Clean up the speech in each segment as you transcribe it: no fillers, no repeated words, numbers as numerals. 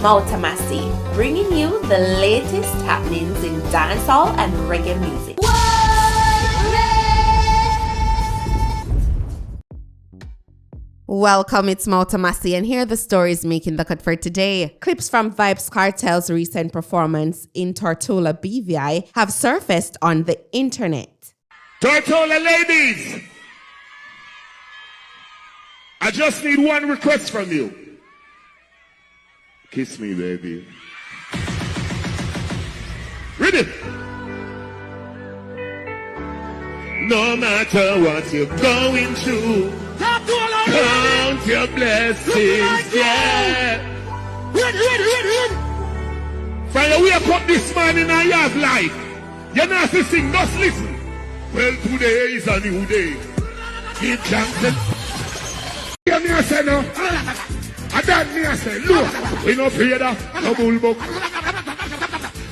Mouta Massi, bringing you the latest happenings in dancehall and reggae music. Welcome, it's Mouta Massi, and here are the stories making the cut for today. Clips from Vybz Kartel's recent performance in Tortola BVI have surfaced on the internet. Tortola ladies, I just need one request from you. Kiss me, baby. Read it. No matter what you're going through, count your blessings, yeah. Read. From your wake up this morning and you have life. You're not to sing, just listen. Well, today is a new day. Give thanks and... Hear me, I say no. I don't me, I say, look. We no fear that, no bullbuck.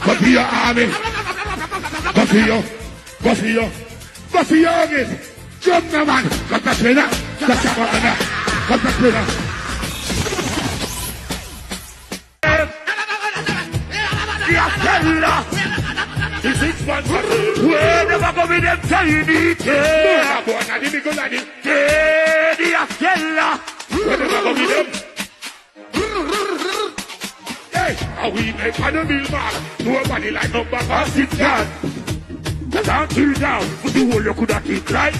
Go for your army. Go for your. Go for your army. Jump now, man. Got the trainer. Got the trainer. Got the trainer. The 6 months. We never go with them Chinese. No, boy, not the big one. The Akela. We never go with them. Hey, how we make an a bill mark. Nobody like number 6 yard. Down to down. The whole you could have keep right.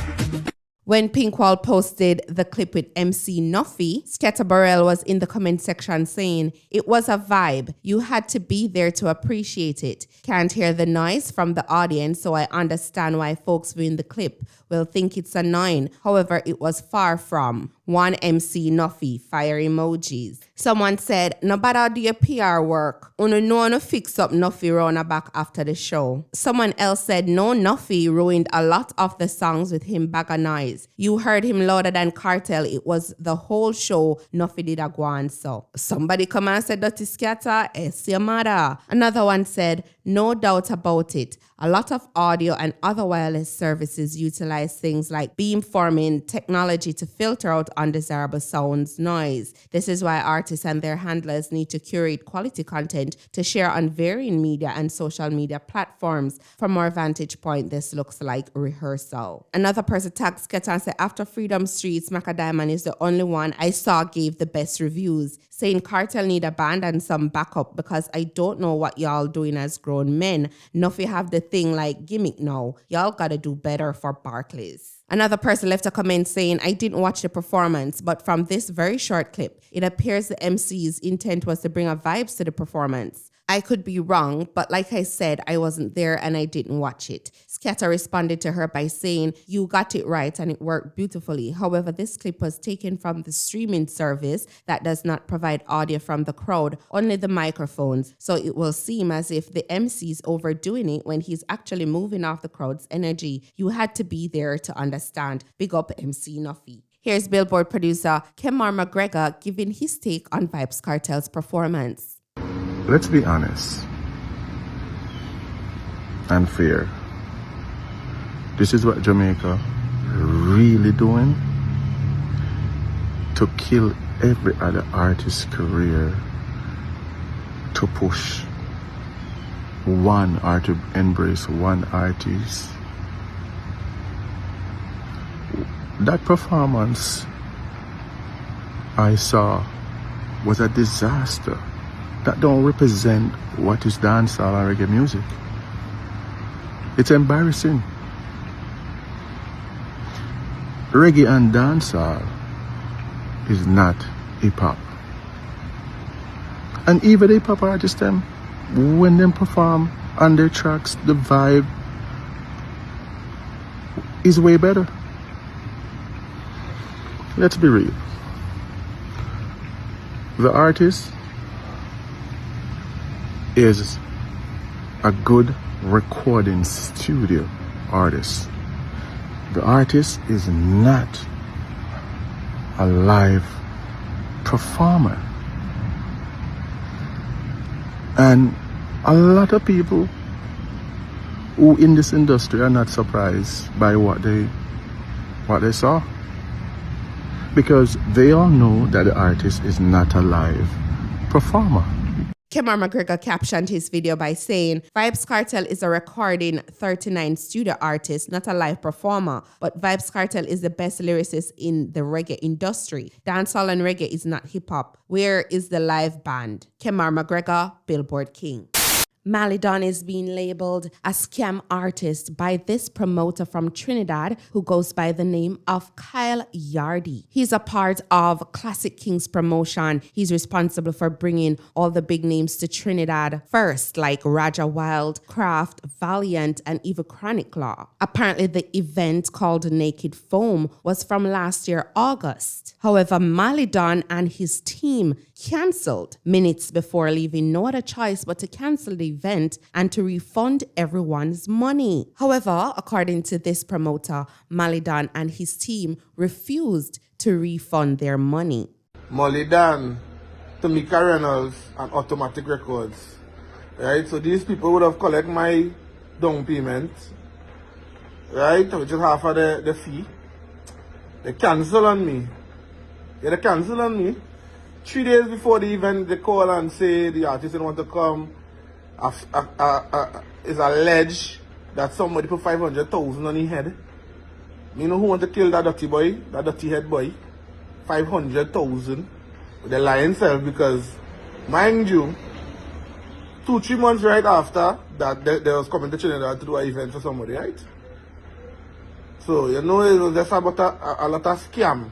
When Pinkwall posted the clip with MC Nuffy, Scatterbarrel was in the comment section saying, "It was a vibe. You had to be there to appreciate it. Can't hear the noise from the audience, so I understand why folks viewing the clip will think it's annoying. However, it was far from." One MC Nuffy, fire emojis. Someone said, "No bother do your PR work. Uno know no fix up Nuffy round a back after the show." Someone else said, "No, Nuffy ruined a lot of the songs with him bag of noise. You heard him louder than Kartel. It was the whole show Nuffy did a go on so." Somebody come and said, "Dirty scatter, it's your mother." Another one said, "No doubt about it. A lot of audio and other wireless services utilize things like beamforming technology to filter out undesirable sounds, noise. This is why artists and their handlers need to curate quality content to share on varying media and social media platforms. From our vantage point, this looks like rehearsal." Another person tagged Sketa and said, "After Freedom Streets, Maca Diamond is the only one I saw gave the best reviews, saying Kartel need a band and some backup because I don't know what y'all doing as grown men. Nuffy have the thing like gimmick now. Y'all gotta do better for Barclays." Another person left a comment saying, "I didn't watch the performance, but from this very short clip, it appears the MC's intent was to bring a vibes to the performance. I could be wrong, but like I said, I wasn't there and I didn't watch it." Scatter responded to her by saying, "You got it right and it worked beautifully. However, this clip was taken from the streaming service that does not provide audio from the crowd, only the microphones. So it will seem as if the MC's overdoing it when he's actually moving off the crowd's energy. You had to be there to understand. Big up MC Nuffy." Here's Billboard producer Kemar McGregor giving his take on Vybz Kartel's performance. Let's be honest and fair. This is what Jamaica really doing to kill every other artist's career, to push one or to embrace one artist. That performance I saw was a disaster. That don't represent what is dancehall and reggae music. It's embarrassing. Reggae and dancehall is not hip-hop. And even the hip-hop artists, them, when they perform on their tracks, the vibe is way better. Let's be real. The artist is a good recording studio artist. The artist is not a live performer. And a lot of people who in this industry are not surprised by what they saw, because they all know that the artist is not a live performer. Kemar McGregor captioned his video by saying, Vybz Kartel is a recording 39 studio artist, not a live performer, but Vybz Kartel is the best lyricist in the reggae industry. Dancehall and reggae is not hip-hop. Where is the live band? Kemar McGregor, Billboard King. Malidon is being labeled a scam artist by this promoter from Trinidad who goes by the name of Kyle Yardy. He's a part of Classic Kings promotion. He's responsible for bringing all the big names to Trinidad first, like Raja Wild, Kraft, Valiant, and even Chronic Law. Apparently, the event called Naked Foam was from last year, August. However, Malidon and his team cancelled minutes before leaving, no other choice but to cancel the event and to refund everyone's money. However, according to this promoter, Malidon and his team refused to refund their money. Malidon, Tamika Reynolds, and Automatic Records. Right? So these people would have collected my down payment, right? Which is half of the fee. They cancel on me. Yeah, they cancel on me. 3 days before the event, they call and say the artist didn't want to come. It's alleged that somebody put 500,000 on his head. You know who want to kill that dirty boy, that dirty head boy? 500,000. They lie themselves because, mind you, 2-3 months right after that, they was coming to Trinidad to do an event for somebody, right? So, you know, it was just about a lot of scam.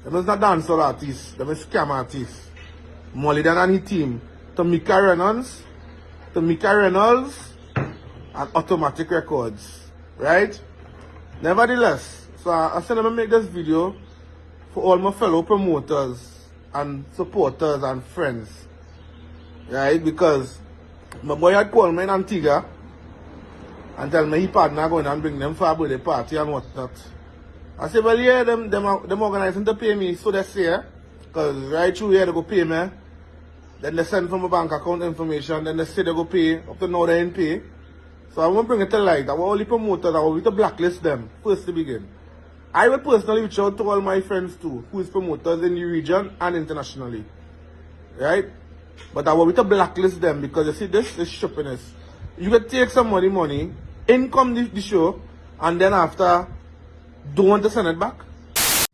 Them is not dancehall artists, them is scam artists. Malidon and his team, Tamika Reynolds, and Automatic Records, right? Nevertheless, so I said I'm going to make this video for all my fellow promoters and supporters and friends, right? Because my boy had called me in Antigua and tell me he partner going and bring them for a birthday party and whatnot. I said, well, yeah, them organizing to pay me, so they say, because right through here they go pay me. Then they send from my bank account information, then they say they go pay, up to now they ain't pay. So I want to bring it to light. I want all the promoters, I want to blacklist them, first to begin. I will personally reach out to all my friends too, who is promoters in the region and internationally. Right? But I want to blacklist them because you see, this is shoppiness. You can take somebody money, income the show, and then after, don't want to send it back.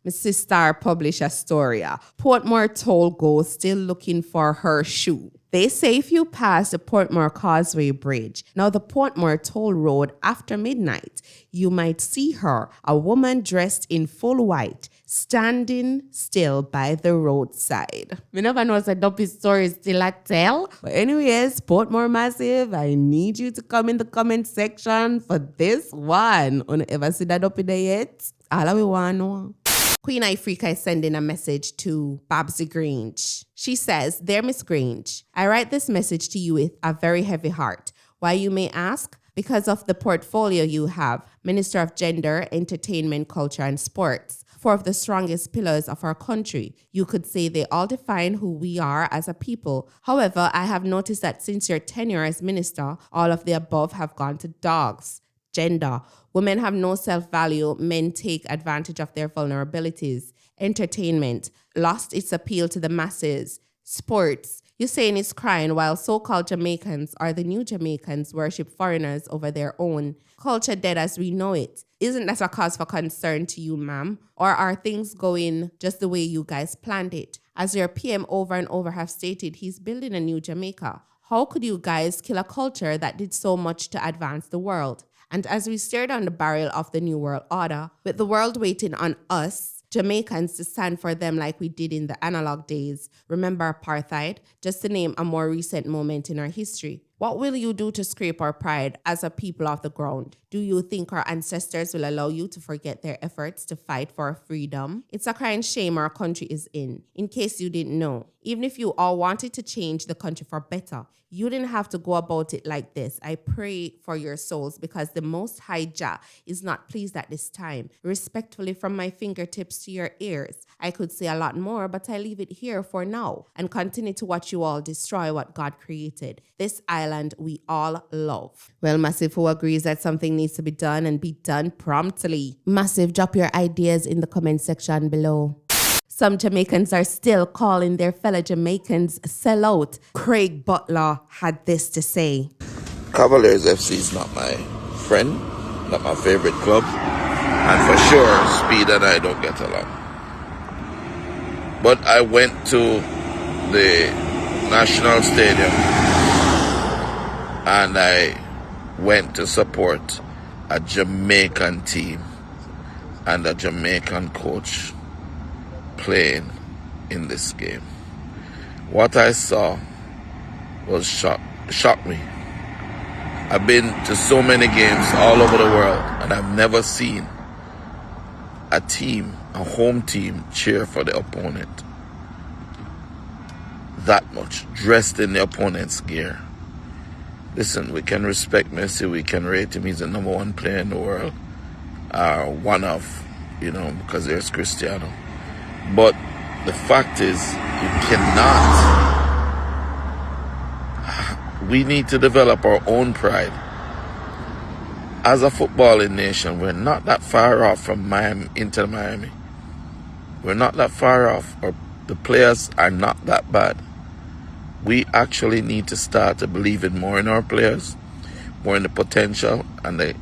Mrs. Star published a story. Portmore toll go still looking for her shoe. They say if you pass the Portmore Causeway Bridge, now the Portmore toll road after midnight, you might see her, a woman dressed in full white, standing still by the roadside. Me never know a dopey story still I tell. But anyways, Portmore Massive, I need you to come in the comment section for this one. You ever see that dopey there yet? All we want to know. Queen Ifrica is sending a message to Babsy Grange. She says, Dear Miss Grange, I write this message to you with a very heavy heart. Why, you may ask? Because of the portfolio you have, Minister of Gender, Entertainment, Culture and Sports. 4 of the strongest pillars of our country. You could say they all define who we are as a people. However, I have noticed that since your tenure as minister, all of the above have gone to dogs. Gender. Women have no self-value. Men take advantage of their vulnerabilities. Entertainment. Lost its appeal to the masses. Sports. You're saying it's crying while so-called Jamaicans or the new Jamaicans worship foreigners over their own. Culture dead as we know it. Isn't that a cause for concern to you, ma'am? Or are things going just the way you guys planned it? As your PM over and over have stated, he's building a new Jamaica. How could you guys kill a culture that did so much to advance the world? And as we stare down the barrel of the New World Order, with the world waiting on us, Jamaicans, to stand for them like we did in the analog days, remember apartheid, just to name a more recent moment in our history. What will you do to scrape our pride as a people of the ground? Do you think our ancestors will allow you to forget their efforts to fight for our freedom? It's a crying shame our country is in case you didn't know. Even if you all wanted to change the country for better, you didn't have to go about it like this. I pray for your souls because the Most High Jah is not pleased at this time. Respectfully from my fingertips to your ears. I could say a lot more, but I leave it here for now and continue to watch you all destroy what God created. This island we all love. Well, Massive, who agrees that something needs to be done and be done promptly? Massive, drop your ideas in the comment section below. Some Jamaicans are still calling their fellow Jamaicans sellout. Craig Butler had this to say. Cavaliers FC is not my friend, not my favorite club, and for sure Speed and I don't get along. But I went to the National Stadium and I went to support a Jamaican team and a Jamaican coach playing in this game. What I saw was shocked me. I've been to so many games all over the world and I've never seen a team, a home team, cheer for the opponent that much, dressed in the opponent's gear. Listen, we can respect Messi, we can rate him, he's the number one player in the world, one of, because there's Cristiano. But the fact is, you cannot. We need to develop our own pride. As a footballing nation, we're not that far off from Miami, Inter Miami. We're not that far off, or the players are not that bad. We actually need to start to believe in more in our players, more in the potential and the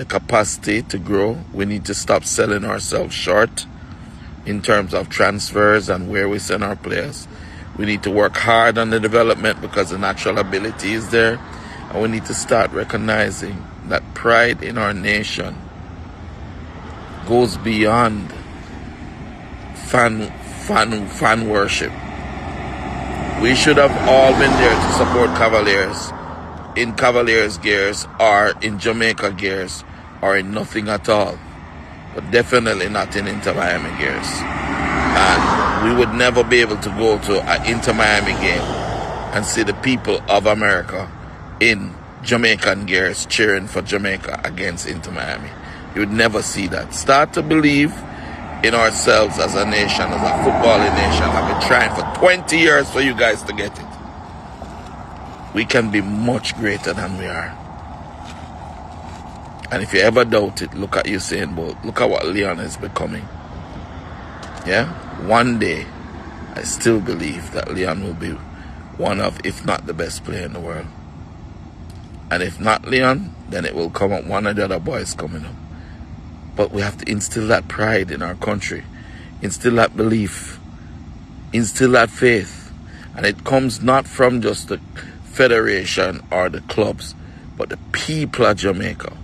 capacity to grow. We need to stop selling ourselves short in terms of transfers and where we send our players. We need to work hard on the development because the natural ability is there. And we need to start recognizing that pride in our nation goes beyond fan worship. We should have all been there to support Cavaliers in Cavaliers gears or in Jamaica gears or in nothing at all. But definitely not in Inter Miami gears. And we would never be able to go to an Inter Miami game and see the people of America in Jamaican gears cheering for Jamaica against Inter Miami. You would never see that. Start to believe in ourselves as a nation, as a footballing nation. I've been trying for 20 years for you guys to get it. We can be much greater than we are. And if you ever doubt it, look at Usain Bolt. Look at what Leon is becoming. Yeah? One day, I still believe that Leon will be one of, if not the best player in the world. And if not Leon, then it will come up one of the other boys coming up. But we have to instill that pride in our country. Instill that belief. Instill that faith. And it comes not from just the federation or the clubs, but the people of Jamaica.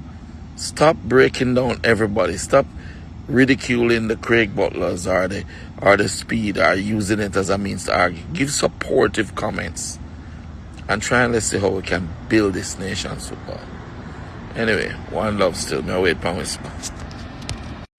Stop breaking down everybody. Stop ridiculing the Craig Butlers or the Speed or using it as a means to argue. Give supportive comments. And try and let's see how we can build this nation's football. Anyway, one love still. Me wait for whisper.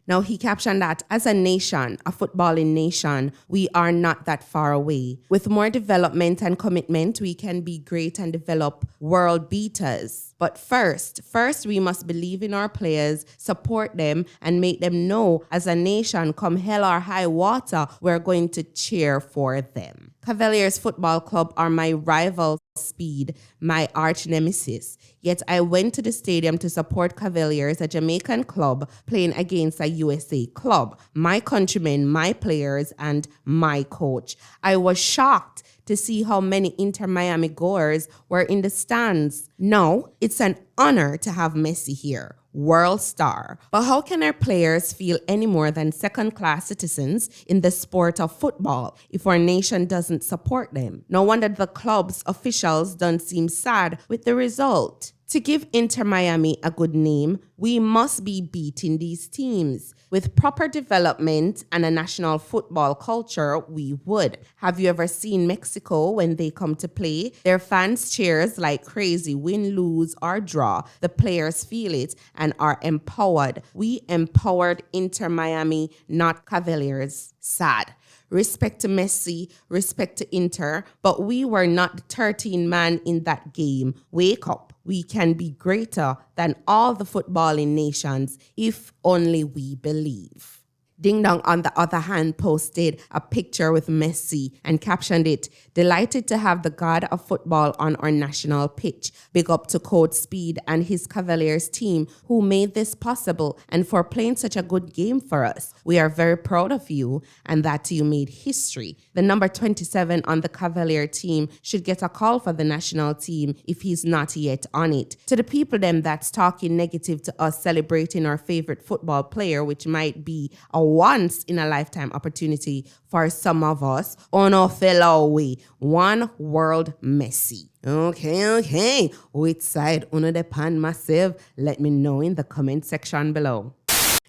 Now, he captioned that, as a nation, a footballing nation, we are not that far away. With more development and commitment, we can be great and develop world beaters. But first, we must believe in our players, support them, and make them know, as a nation, come hell or high water, we're going to cheer for them. Cavaliers Football Club are my rival, Speed, my arch nemesis. Yet I went to the stadium to support Cavaliers, a Jamaican club playing against a USA club. My countrymen, my players, and my coach. I was shocked to see how many Inter Miami goers were in the stands. Now, it's an honor to have Messi here, world star. But how can our players feel any more than second-class citizens in the sport of football if our nation doesn't support them? No wonder the club's officials don't seem sad with the result. To give Inter Miami a good name, we must be beating these teams. With proper development and a national football culture, we would. Have you ever seen Mexico when they come to play? Their fans cheers like crazy, win, lose, or draw. The players feel it and are empowered. We empowered Inter Miami, not Cavaliers. Sad. Respect to Messi, respect to Inter, but we were not the 13 man in that game. Wake up. We can be greater than all the footballing nations if only we believe. Ding Dong, on the other hand, posted a picture with Massi and captioned it, "Delighted to have the god of football on our national pitch. Big up to Code Speed and his Cavaliers team who made this possible and for playing such a good game for us. We are very proud of you and that you made history. The number 27 on the Cavalier team should get a call for the national team if he's not yet on it. To the people them that's talking negative to us celebrating our favorite football player, which might be a once in a lifetime opportunity for some of us, on our fellow way, one world Massi." Okay. Which side on the pan massive? Let me know in the comment section below.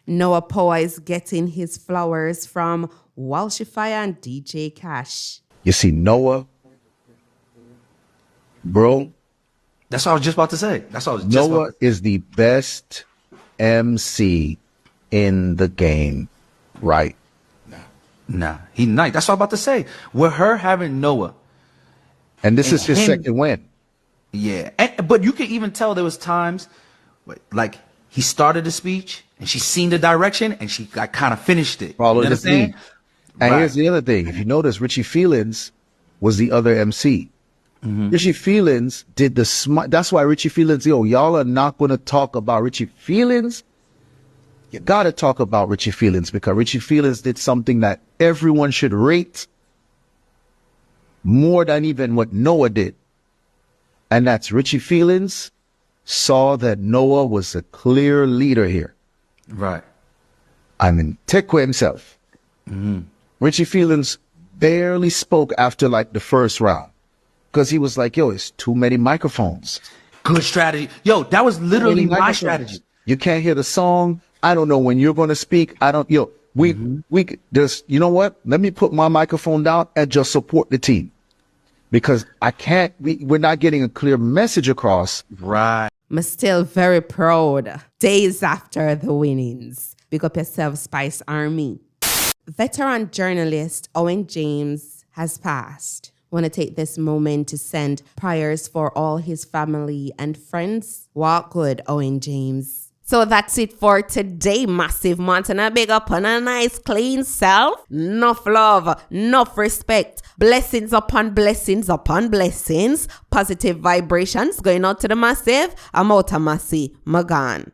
Noah Power is getting his flowers from Walshify and DJ Cash. You see, Noah, bro. That's what I was just about to say. Noah is the best MC in the game, right? Nah, he nice. That's what I'm about to say. With her having Noah. And this is his second win. Yeah. But you can even tell there was times, like, he started the speech, and she seen the direction, and she like, kind of finished it. Followed you know the lead. And right. here's the other thing. If you notice, Richie Feelings was the other MC. Richie Feelings did the smart. That's why Richie Feelings, y'all are not going to talk about Richie Feelings. You got to talk about Richie Feelings because Richie Feelings did something that everyone should rate more than even what Noah did. And that's Richie Feelings saw that Noah was a clear leader here. Right. I mean, Tekwe himself. Richie Feelings barely spoke after like the first round because he was like, yo, it's too many microphones. Good strategy. Yo, that was literally my strategy. You can't hear the song. I don't know when you're going to speak. We just, you know what? Let me put my microphone down and just support the team because we're not getting a clear message across. Right. I'm still very proud. Days after the winnings. Big up yourself, Spice Army. Veteran journalist Owen James has passed. Want to take this moment to send prayers for all his family and friends. Walk good, Owen James. So that's it for today, Massive Montana. Big up on a nice clean self. Enough love, enough respect. Blessings upon blessings upon blessings. Positive vibrations going out to the Massive. I'm Mouta Massi. Magan.